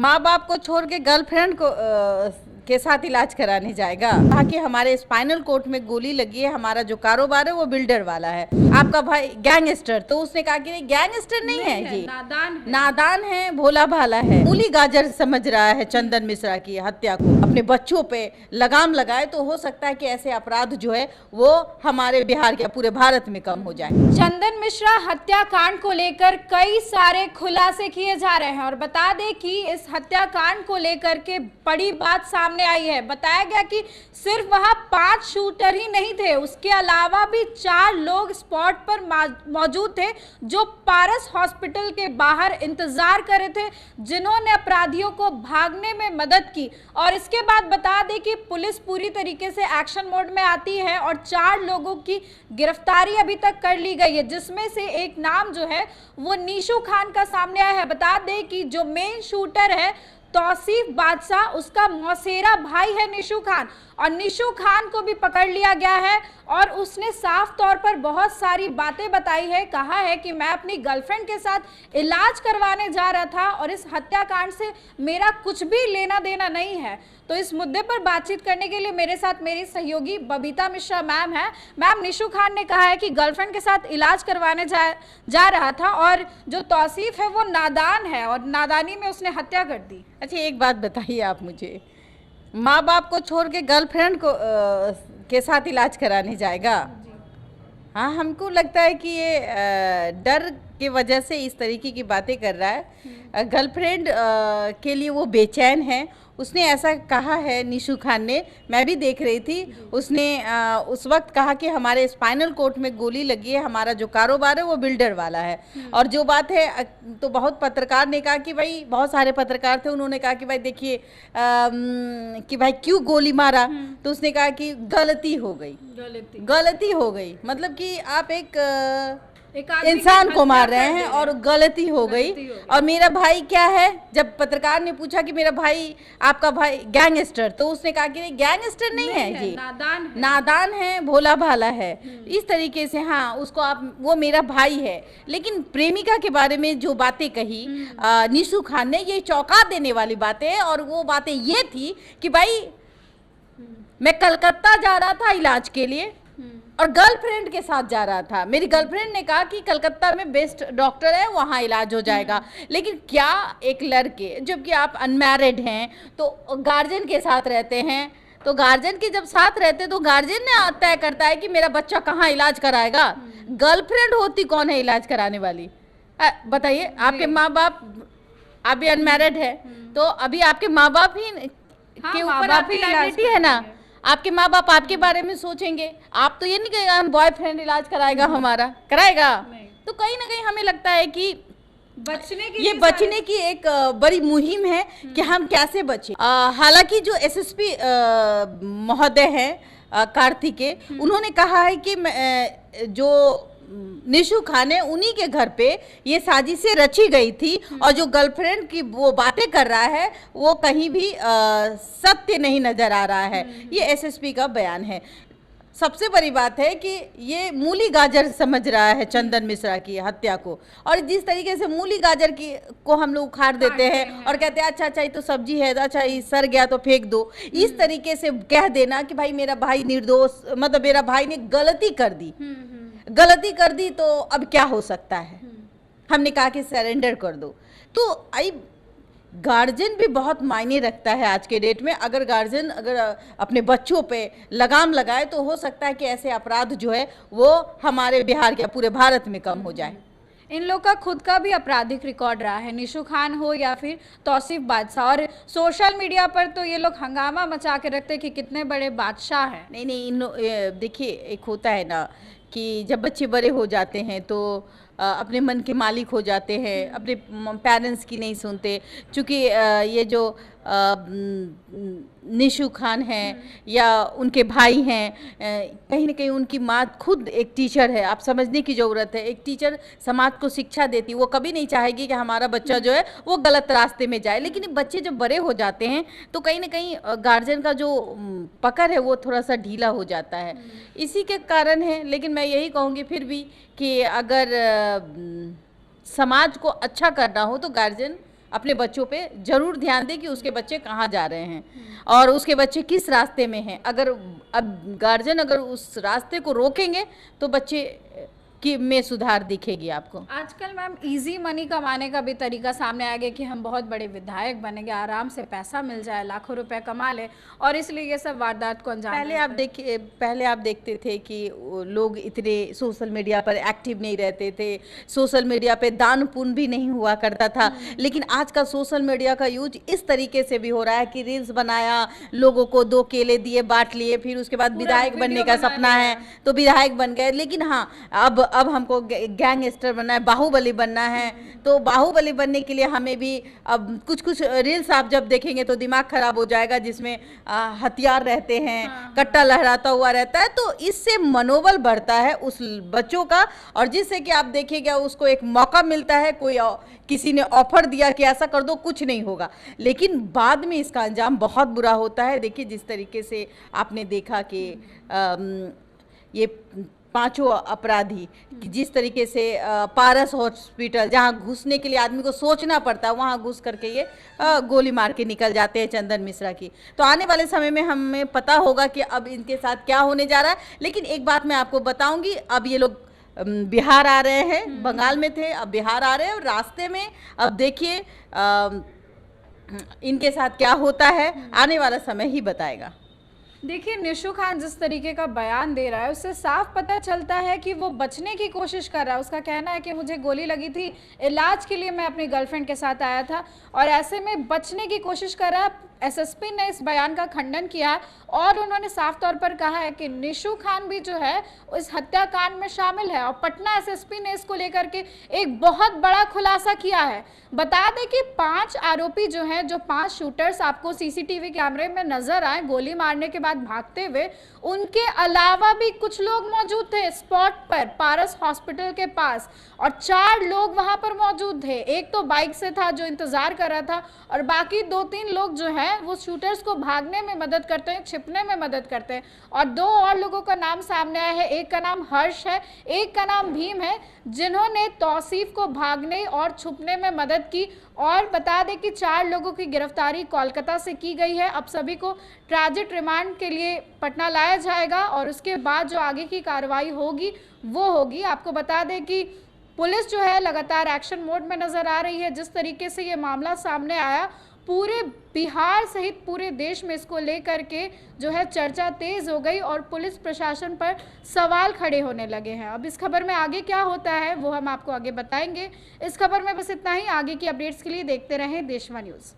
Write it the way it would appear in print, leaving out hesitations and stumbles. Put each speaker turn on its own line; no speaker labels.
माँ बाप को छोड़ के गर्लफ्रेंड को के साथ इलाज कराने जाएगा। कहा कि हमारे स्पाइनल कोर्ड में गोली लगी है, हमारा जो कारोबार है वो बिल्डर वाला है, आपका भाई गैंगस्टर। तो उसने कहा कि नहीं, गैंगस्टर नहीं है जी, नादान है, भोला भाला है। मूली गाजर समझ रहा है चंदन मिश्रा की हत्या को, अपने बच्चों पे लगाम लगाए तो हो सकता है कि ऐसे अपराध जो है वो हमारे बिहार के पूरे भारत में कम हो जाए।
चंदन मिश्रा हत्याकांड को लेकर कई सारे खुलासे किए जा रहे हैं और बता दें कि इस हत्याकांड को लेकर के बड़ी बात सामने आई है। बताया गया कि सिर्फ वहां 5 शूटर ही नहीं थे, उसके अलावा भी 4 लोग स्पॉट पर मौजूद थे जो पारस हॉस्पिटल के बाहर इंतजार कर रहे थे, जिन्होंने अपराधियों को भागने में मदद की। और इसके बाद बता दें कि पुलिस पूरी तरीके से एक्शन मोड में आती है और 4 लोगों की गिरफ्तारी अभी तक कर ली गई है, जिसमें से एक नाम जो है वो निशु खान का सामने आया है। बता दें कि जो मेन शूटर है तौसीफ बादशाह, उसका मौसेरा भाई है निशु खान, और निशु खान को भी पकड़ लिया गया है और उसने साफ तौर पर बहुत सारी बातें बताई है। कहा है कि मैं अपनी गर्लफ्रेंड के साथ इलाज करवाने जा रहा था और इस हत्याकांड से मेरा कुछ भी लेना देना नहीं है। तो इस मुद्दे पर बातचीत करने के लिए मेरे साथ मेरी सहयोगी बबीता मिश्रा मैम है। मैम, निशु खान ने कहा है कि गर्लफ्रेंड के साथ इलाज करवाने जा रहा था और जो तौसीफ है वो नादान है और नादानी में उसने हत्या कर दी।
अच्छा, एक बात बताइए आप मुझे, माँ बाप को छोड़ के गर्लफ्रेंड को के साथ इलाज कराने जाएगा? हाँ, हमको लगता है कि ये डर की वजह से इस तरीके की बातें कर रहा है। गर्लफ्रेंड के लिए वो बेचैन है, उसने ऐसा कहा है निशु खान ने, मैं भी देख रही थी। उसने उस वक्त कहा कि हमारे स्पाइनल कोर्ड में गोली लगी है, हमारा जो कारोबार है वो बिल्डर वाला है। और जो बात है तो बहुत पत्रकार ने कहा कि भाई, बहुत सारे पत्रकार थे, उन्होंने कहा कि भाई देखिए कि भाई क्यों गोली मारा, तो उसने कहा कि गलती हो गई, गलती हो गई, मतलब कि आप एक इंसान को मार रहे हैं और गलती हो गई। और मेरा भाई क्या है, जब पत्रकार ने पूछा कि मेरा भाई, आपका भाई गैंगस्टर, तो उसने कहा कि नहीं, गैंगस्टर नहीं है जी, नादान है, भोला भाला है। इस तरीके से हाँ, उसको आप, वो मेरा भाई है। लेकिन प्रेमिका के बारे में जो बातें कही निशु खान ने, ये चौंका देने वाली बातें, और वो बातें ये थी कि भाई मैं कलकत्ता जा रहा था इलाज के लिए और गर्लफ्रेंड के साथ जा रहा था। मेरी गर्लफ्रेंड ने कहा कि कलकत्ता में बेस्ट डॉक्टर है, वहाँ इलाज हो जाएगा। लेकिन क्या एक लड़के, जबकि आप अनमैरिड हैं, तो गार्जियन के साथ रहते हैं, तो गार्जियन के जब साथ रहते तो गार्जियन ने तय करता है कि मेरा बच्चा कहाँ इलाज कराएगा। गर्लफ्रेंड होती कौन है इलाज कराने वाली? बताइए, आपके माँ बाप, आप भी अनमैरिड है, तो अभी आपके माँ बाप ही के ऊपर आपकी लायबिलिटी है ना। आपके माँ बाप आपके बारे में सोचेंगे। आप तो ये नहीं कहेगा हम बॉयफ्रेंड इलाज कराएगा, हमारा कराएगा। तो कहीं ना कहीं हमें लगता है कि बचने की एक बड़ी मुहिम है कि हम कैसे बचें। हालांकि जो एसएसपी महोदय हैं कार्तिके, उन्होंने कहा है कि जो निशु खान है उन्हीं के घर पे ये साजिशें रची गई थी, और जो गर्लफ्रेंड की वो बातें कर रहा है वो कहीं भी सत्य नहीं नजर आ रहा है। ये एसएसपी का बयान है। सबसे बड़ी बात है कि ये मूली गाजर समझ रहा है चंदन मिश्रा की हत्या को, और जिस तरीके से मूली गाजर को हम लोग उखाड़ देते हैं और कहते हैं अच्छा अच्छा ये तो सब्जी है, अच्छा ये सड़ गया तो फेंक दो, इस तरीके से कह देना कि भाई मेरा भाई निर्दोष, मतलब मेरा भाई ने गलती कर दी तो अब क्या हो सकता है, हमने कहा कि सरेंडर कर दो। तो आई गार्जियन भी बहुत मायने रखता है आज के डेट में। अगर गार्जियन अगर अपने बच्चों पे लगाम लगाए तो हो सकता है कि ऐसे अपराध जो है वो हमारे बिहार के पूरे भारत में कम हो जाए।
इन लोग का खुद का भी आपराधिक रिकॉर्ड रहा है, निशु खान हो या फिर तौसीफ बादशाह, और सोशल मीडिया पर तो ये लोग हंगामा मचा के रखते हैं कि कितने बड़े बादशाह हैं।
नहीं, देखिए एक होता है ना कि जब बच्चे बड़े हो जाते हैं तो अपने मन के मालिक हो जाते हैं, अपने पेरेंट्स की नहीं सुनते। चूँकि ये जो निशु खान हैं या उनके भाई हैं, कहीं ना कहीं उनकी माँ खुद एक टीचर है। आप समझने की ज़रूरत है, एक टीचर समाज को शिक्षा देती, वो कभी नहीं चाहेगी कि हमारा बच्चा जो है वो गलत रास्ते में जाए। लेकिन बच्चे जब बड़े हो जाते हैं तो कहीं ना कहीं गार्जियन का जो पकड़ है वो थोड़ा सा ढीला हो जाता है, इसी के कारण है। लेकिन मैं यही कहूँगी फिर भी कि अगर समाज को अच्छा करना हो तो गार्जियन अपने बच्चों पे जरूर ध्यान दें कि उसके बच्चे कहाँ जा रहे हैं और उसके बच्चे किस रास्ते में हैं। अगर अब गार्जियन अगर उस रास्ते को रोकेंगे तो बच्चे की में सुधार दिखेगी आपको।
आजकल मैम इजी मनी कमाने का भी तरीका सामने आ गया कि हम बहुत बड़े विधायक बनेंगे, आराम से पैसा मिल जाए, लाखों रुपए कमा ले और इसलिए ये सब वारदात को अंजाम
पहले आप देखते थे कि लोग इतने सोशल मीडिया पर एक्टिव नहीं रहते थे, सोशल मीडिया पे दान पुण्य भी नहीं हुआ करता था। लेकिन आज का सोशल मीडिया का यूज इस तरीके से भी हो रहा है कि रील्स बनाया, लोगों को 2 केले दिए, बांट लिए, फिर उसके बाद विधायक बनने का सपना है तो विधायक बन गए। लेकिन हाँ, अब हमको गैंगस्टर बनना है, बाहुबली बनना है, तो बाहुबली बनने के लिए हमें भी अब कुछ रील्स आप जब देखेंगे तो दिमाग खराब हो जाएगा, जिसमें हथियार रहते हैं, कट्टा लहराता हुआ रहता है, तो इससे मनोबल बढ़ता है उस बच्चों का और जिससे कि आप देखिएगा उसको एक मौका मिलता है, कोई किसी ने ऑफर दिया कि ऐसा कर दो, कुछ नहीं होगा, लेकिन बाद में इसका अंजाम बहुत बुरा होता है। देखिए जिस तरीके से आपने देखा कि ये 5 अपराधी जिस तरीके से पारस हॉस्पिटल, जहां घुसने के लिए आदमी को सोचना पड़ता है, वहां घुस करके ये गोली मार के निकल जाते हैं चंदन मिश्रा की। तो आने वाले समय में हमें पता होगा कि अब इनके साथ क्या होने जा रहा है। लेकिन एक बात मैं आपको बताऊंगी, अब ये लोग बिहार आ रहे हैं, बंगाल में थे अब बिहार आ रहे हैं और रास्ते में अब देखिए इनके साथ क्या होता है, आने वाला समय ही बताएगा।
देखिए निशु खान जिस तरीके का बयान दे रहा है उससे साफ पता चलता है कि वो बचने की कोशिश कर रहा है। उसका कहना है कि मुझे गोली लगी थी, इलाज के लिए मैं अपनी गर्लफ्रेंड के साथ आया था और ऐसे में बचने की कोशिश कर रहा है। एसएसपी ने इस बयान का खंडन किया और उन्होंने साफ तौर पर कहा है कि निशु खान भी जो है इस हत्याकांड में शामिल है और पटना एसएसपी ने इसको लेकर के एक बहुत बड़ा खुलासा किया है। बता दें कि 5 आरोपी जो हैं, जो 5 शूटर्स आपको सीसीटीवी कैमरे में नजर आए गोली मारने के बाद भागते हुए, उनके अलावा भी कुछ लोग मौजूद थे स्पॉट पर पारस हॉस्पिटल के पास और 4 लोग वहां पर मौजूद थे। एक तो बाइक से था जो इंतजार कर रहा था और बाकी 2-3 लोग जो है वो शूटर्स को भागने में मदद करते हैं, छिपने में मदद करते हैं और 2 और लोगों का नाम सामने आया है। एक का नाम हर्ष है, एक का नाम भीम है, जिन्होंने तौसीफ को भागने और छुपने में मदद की। और बता दें कि 4 लोगों की गिरफ्तारी कोलकाता से की गई है। अब सभी को ट्रांजिट रिमांड के लिए पटना लाया जाएगा और उसके बाद जो आगे की कार्रवाई होगी वो होगी। आपको बता दें कि पुलिस जो है लगातार एक्शन मोड में नजर आ रही है। जिस तरीके से ये मामला सामने आया, पूरे बिहार सहित पूरे देश में इसको लेकर के जो है चर्चा तेज हो गई और पुलिस प्रशासन पर सवाल खड़े होने लगे हैं। अब इस खबर में आगे क्या होता है वो हम आपको आगे बताएंगे। इस खबर में बस इतना ही। आगे की अपडेट्स के लिए देखते रहें देशवा न्यूज़।